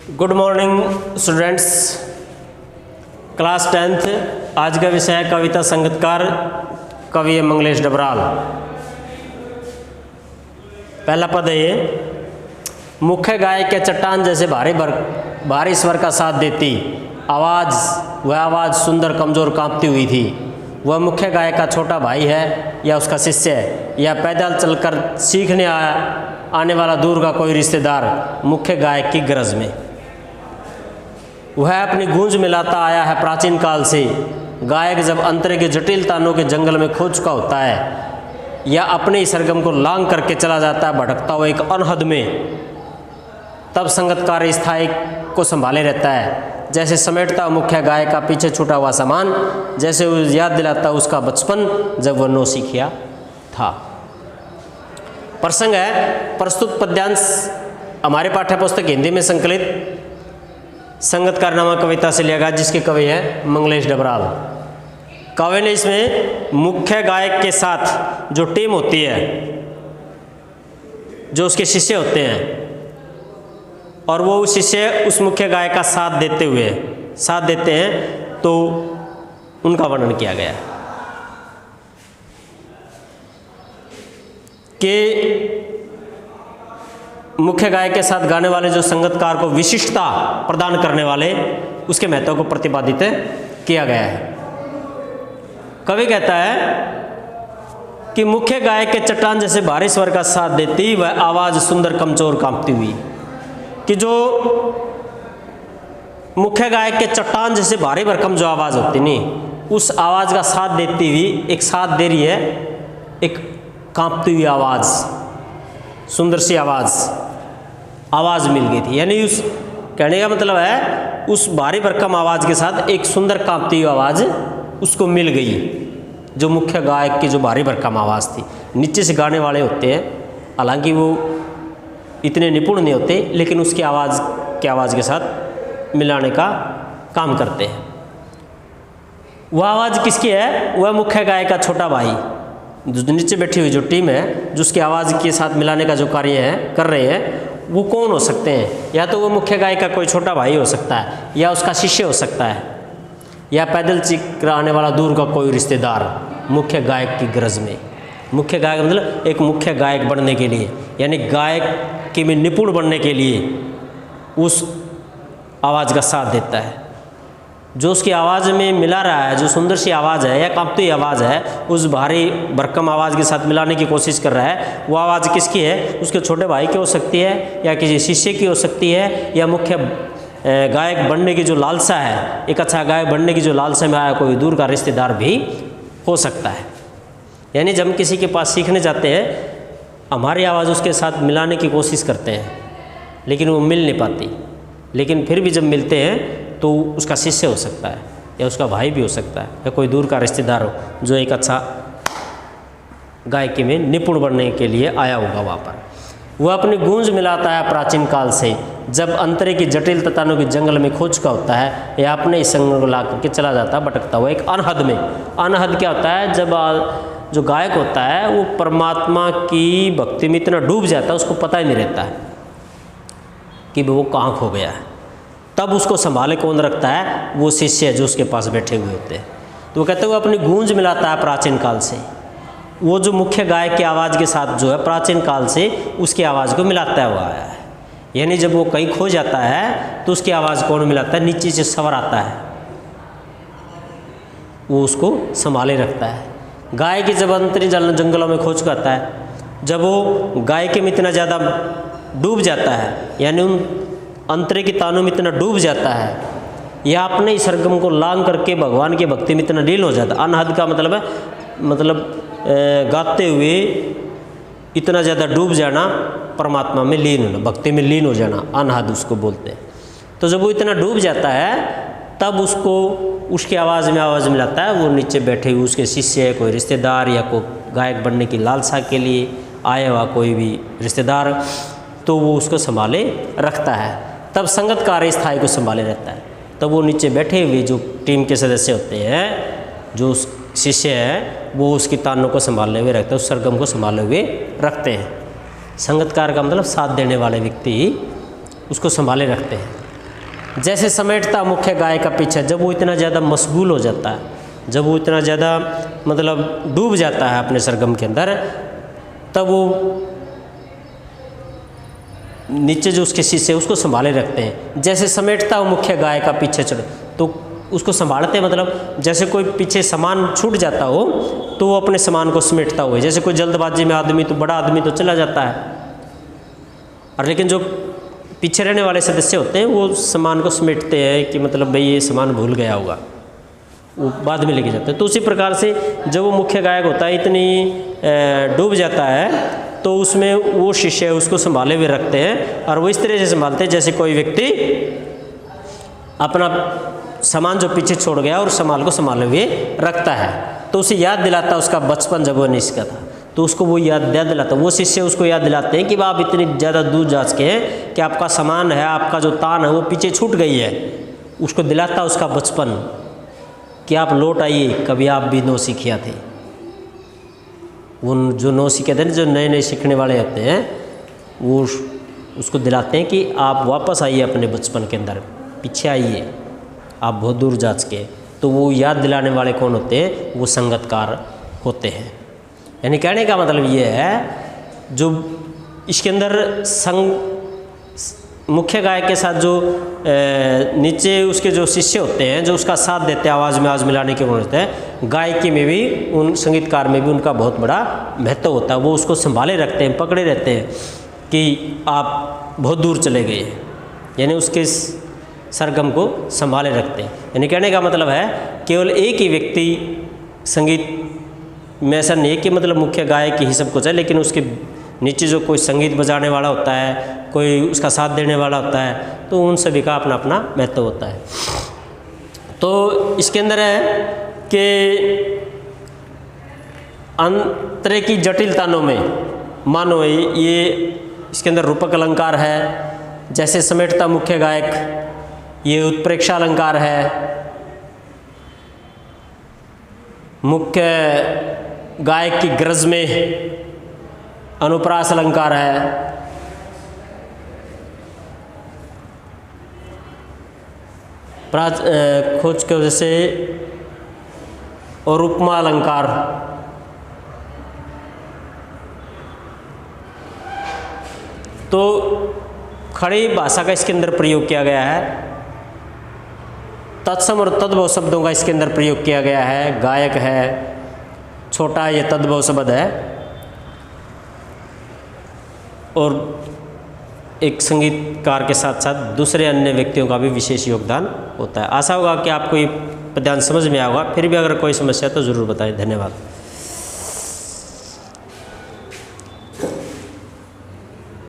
Good morning students, class 10th। आज का विषय है कविता संगीतकार, कवि है मंगलेश डबराल। पहला पद है ये, मुख्य गायक के चट्टान जैसे भारी स्वर का साथ देती वह आवाज़ सुंदर कमज़ोर कांपती हुई थी। वह मुख्य गायक का छोटा भाई है या उसका शिष्य है या पैदल चलकर सीखने आने वाला दूर का कोई रिश्तेदार मुख्य गायक की गरज में। वह अपनी गूंज मिलाता आया है प्राचीन काल से। गायक जब अंतरे के जटिल तानों के जंगल में खो चुका होता है या अपने ही सरगम को लांग करके चला जाता है भटकता हुआ एक अनहद में, तब संगीतकार स्थायी को संभाले रहता है। जैसे समेटता मुख्य गायक का पीछे छूटा हुआ सामान, जैसे वो याद दिलाता उसका बचपन जब वह नौसिखिया था। प्रसंग है, प्रस्तुत पद्यांश हमारे पाठ्य पुस्तक हिंदी में संकलित संगीतकार नामक कविता से लिया गया, जिसके कवि हैं मंगलेश डबराल। कवि ने इसमें मुख्य गायक के साथ जो टीम होती है, जो उसके शिष्य होते हैं, और वो शिष्य उस मुख्य गायक का साथ देते हैं, तो उनका वर्णन किया गया है कि मुख्य गायक के साथ गाने वाले जो संगीतकार को विशिष्टता प्रदान करने वाले, उसके महत्व को प्रतिपादित किया गया है। कवि कहता है कि मुख्य गायक के चट्टान जैसे भारी स्वर का साथ देती वह आवाज़ सुंदर कमजोर कांपती हुई, कि जो मुख्य गायक के चट्टान जैसे भारी भरकम जो आवाज़ होती नहीं, उस आवाज़ का साथ देती हुई एक साथ दे रही है एक कांपती हुई आवाज़, सुंदर सी आवाज़ मिल गई थी। यानी उस कहने का मतलब है उस भारी भरकम आवाज़ के साथ एक सुंदर कांपती हुई आवाज़ उसको मिल गई, जो मुख्य गायक की जो भारी भरकम आवाज़ थी। नीचे से गाने वाले होते हैं, हालांकि वो इतने निपुण नहीं होते, लेकिन उसकी आवाज़ के साथ मिलाने का काम करते हैं। वह आवाज़ किसकी है? वह मुख्य गायक का छोटा भाई, जो नीचे बैठी हुई जो टीम है, जो उसकी आवाज़ के साथ मिलाने का जो कार्य है कर रहे हैं, वो कौन हो सकते हैं? या तो वो मुख्य गायक का कोई छोटा भाई हो सकता है, या उसका शिष्य हो सकता है, या पैदल चल आने वाला दूर का कोई रिश्तेदार मुख्य गायक की गरज में। मुख्य गायक मतलब एक मुख्य गायक बनने के लिए, यानी गायक के में निपुण बनने के लिए उस आवाज़ का साथ देता है। जो उसकी आवाज़ में मिला रहा है, जो सुंदर सी आवाज़ है या कांपती आवाज़ है, उस भारी भरकम आवाज़ के साथ मिलाने की कोशिश कर रहा है। वो आवाज़ किसकी है? उसके छोटे भाई की हो सकती है, या किसी शिष्य की हो सकती है, या मुख्य गायक बनने की जो लालसा है, एक अच्छा गायक बनने की जो लालसा में आया कोई दूर का रिश्तेदार भी हो सकता है। यानी जब हम किसी के पास सीखने जाते हैं, हमारी आवाज़ उसके साथ मिलाने की कोशिश करते हैं, लेकिन वो मिल नहीं पाती। लेकिन फिर भी जब मिलते हैं तो उसका शिष्य हो सकता है, या उसका भाई भी हो सकता है, या कोई दूर का रिश्तेदार हो जो एक अच्छा गायकी में निपुण बनने के लिए आया होगा वहाँ पर। वह अपनी गूंज मिलाता है प्राचीन काल से, जब अंतरे की जटिल ततानों के जंगल में खो चुका होता है या अपने इस संग को ला करके चला जाता है भटकता हुआ एक अनहद में। अनहद क्या होता है? जब जो गायक होता है वो परमात्मा की भक्ति में इतना डूब जाता है, उसको पता ही नहीं रहता है कि वो कहाँ खो गया है। तब उसको संभाले कौन रखता है? वो शिष्य जो उसके पास बैठे हुए होते हैं। तो वो कहते हैं वो अपनी गूंज मिलाता है प्राचीन काल से। वो जो मुख्य गायक की आवाज़ के साथ जो है प्राचीन काल से उसकी आवाज़ को मिलाता हुआ आया है। यानी जब वो कहीं खो जाता है तो उसकी आवाज़ कौन मिलाता है? नीचे से स्वर आता है, वो उसको संभाले रखता है। गायक जब अंतरी जंगलों में खो चुका होता है, जब वो गायकी में इतना ज़्यादा डूब जाता है, यानी उन अंतरे की तानों में इतना डूब जाता है, या अपने ही सरगम को लांग करके भगवान की भक्ति में इतना लीन हो जाता है। अनहद का मतलब है गाते हुए इतना ज़्यादा डूब जाना, परमात्मा में लीन होना, भक्ति में लीन हो जाना, अनहद उसको बोलते हैं। तो जब वो इतना डूब जाता है तब उसको उसकी आवाज़ मिलाता है वो नीचे बैठे हुए उसके शिष्य, कोई रिश्तेदार, या कोई गायक बनने की लालसा के लिए आया हुआ कोई भी रिश्तेदार, तो वो उसको संभाले रखता है। तब संगीतकार स्थायी को संभाले रहता है। तब वो नीचे बैठे हुए जो टीम के सदस्य होते हैं, जो शिष्य है, वो उसकी तानों को संभाले हुए रखते हैं, उस सरगम को संभाले हुए रखते हैं। संगीतकार का मतलब साथ देने वाले व्यक्ति उसको संभाले रखते हैं। जैसे समेटता मुख्य गाय का पीछा, जब वो इतना ज़्यादा मशगूल हो जाता है, जब वो इतना ज़्यादा मतलब डूब जाता है अपने सरगम के अंदर, तब वो नीचे जो उसके शिष्य उसको संभाले रखते हैं। जैसे समेटता वो मुख्य गाय का पीछे चढ़, तो उसको संभालते हैं, मतलब जैसे कोई पीछे सामान छूट जाता हो तो वो अपने सामान को समेटता हुआ, जैसे कोई जल्दबाजी में आदमी, तो बड़ा आदमी तो चला जाता है, और लेकिन जो पीछे रहने वाले सदस्य होते हैं वो सामान को समेटते हैं कि मतलब भाई ये सामान भूल गया होगा, वो बाद में लेके जाते हैं। तो उसी प्रकार से जब वो मुख्य गायक होता है इतनी डूब जाता है, तो उसमें वो शिष्य उसको संभाले हुए रखते हैं, और वो इस तरह से संभालते हैं जैसे कोई व्यक्ति अपना सामान जो पीछे छोड़ गया और सामान को संभाले हुए रखता है, तो उसे याद दिलाता उसका बचपन जब वो निष्का था, तो उसको वो याद दिलाता, वो शिष्य उसको याद दिलाते हैं कि आप इतनी ज़्यादा दूर जा चुके हैं कि आपका सामान है, आपका जो तान है वो पीछे छूट गई है। उसको दिलाता उसका बचपन कि आप लौट आइए, कभी आप भी नौसिखिया थे। वो जो नौसिखिया थे, जो नए नए सीखने वाले होते हैं, वो उसको दिलाते हैं कि आप वापस आइए अपने बचपन के अंदर, पीछे आइए, आप बहुत दूर जा चुके। तो वो याद दिलाने वाले कौन होते हैं? वो संगतकार होते हैं। यानी कहने का मतलब ये है, जो इसके अंदर मुख्य गायक के साथ जो नीचे उसके जो शिष्य होते हैं, जो उसका साथ देते हैं, आवाज़ में आवाज़ मिलाने के गुण होते हैं, गायकी में भी, उन संगीतकार में भी उनका बहुत बड़ा महत्व होता है। वो उसको संभाले रखते हैं, पकड़े रहते हैं कि आप बहुत दूर चले गए, यानी उसके सरगम को संभाले रखते हैं। यानी कहने का मतलब है, केवल एक ही व्यक्ति संगीत में ऐसा नहीं है कि मतलब मुख्य गायक ही सब कुछ है, लेकिन उसके नीचे जो कोई संगीत बजाने वाला होता है, कोई उसका साथ देने वाला होता है, तो उन सभी का अपना अपना महत्व होता है। तो इसके अंदर है कि अंतरे की जटिलताओं में मानो ये इसके अंदर रूपक अलंकार है, जैसे समेटता मुख्य गायक, ये उत्प्रेक्षा अलंकार है, मुख्य गायक की गरज में अनुप्रास अलंकार है, खोज की वजह से, और उपमा अलंकार। तो खड़ी भाषा का इसके अंदर प्रयोग किया गया है, तत्सम और तद्भव शब्दों का इसके अंदर प्रयोग किया गया है। गायक है, छोटा ये तद्भव शब्द है, और एक संगीतकार के साथ साथ दूसरे अन्य व्यक्तियों का भी विशेष योगदान होता है। आशा होगा कि आपको ये पद्यांश समझ में आएगा। फिर भी अगर कोई समस्या तो ज़रूर बताएं। धन्यवाद।